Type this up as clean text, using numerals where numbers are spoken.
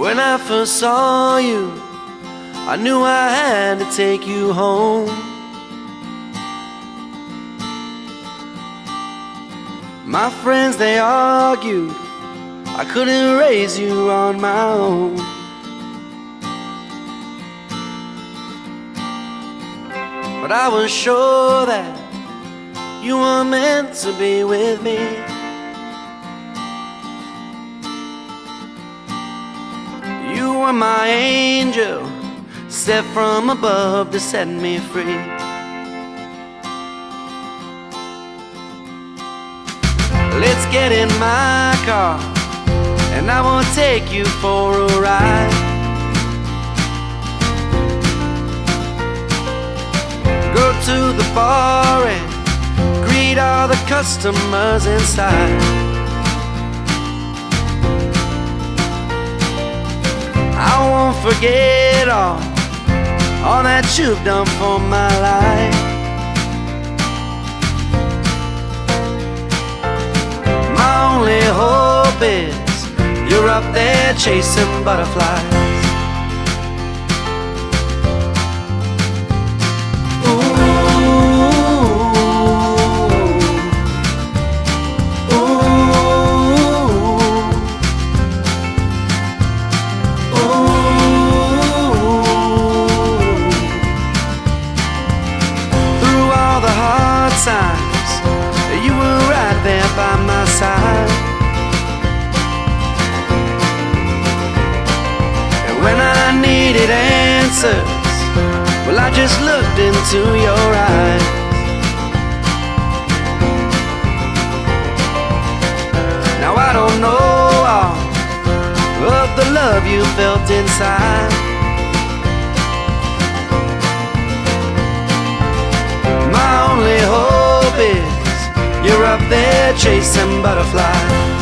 When I first saw you, I knew I had to take you home. My friends, they argued I couldn't raise you on my own. But I was sure that you were meant to be with me. You were my angel, sent from above to set me free. Let's get in my car, and I will take you for a ride. Go to the bar and greet all the customers inside. I won't forget all that you've done for my life. My only hope is you're up there chasing butterflies. Signs, you were right there by my side. And when I needed answers, well, I just looked into your eyes. Now I don't know all of the love you felt inside. My only hope is you're up there chasing butterflies.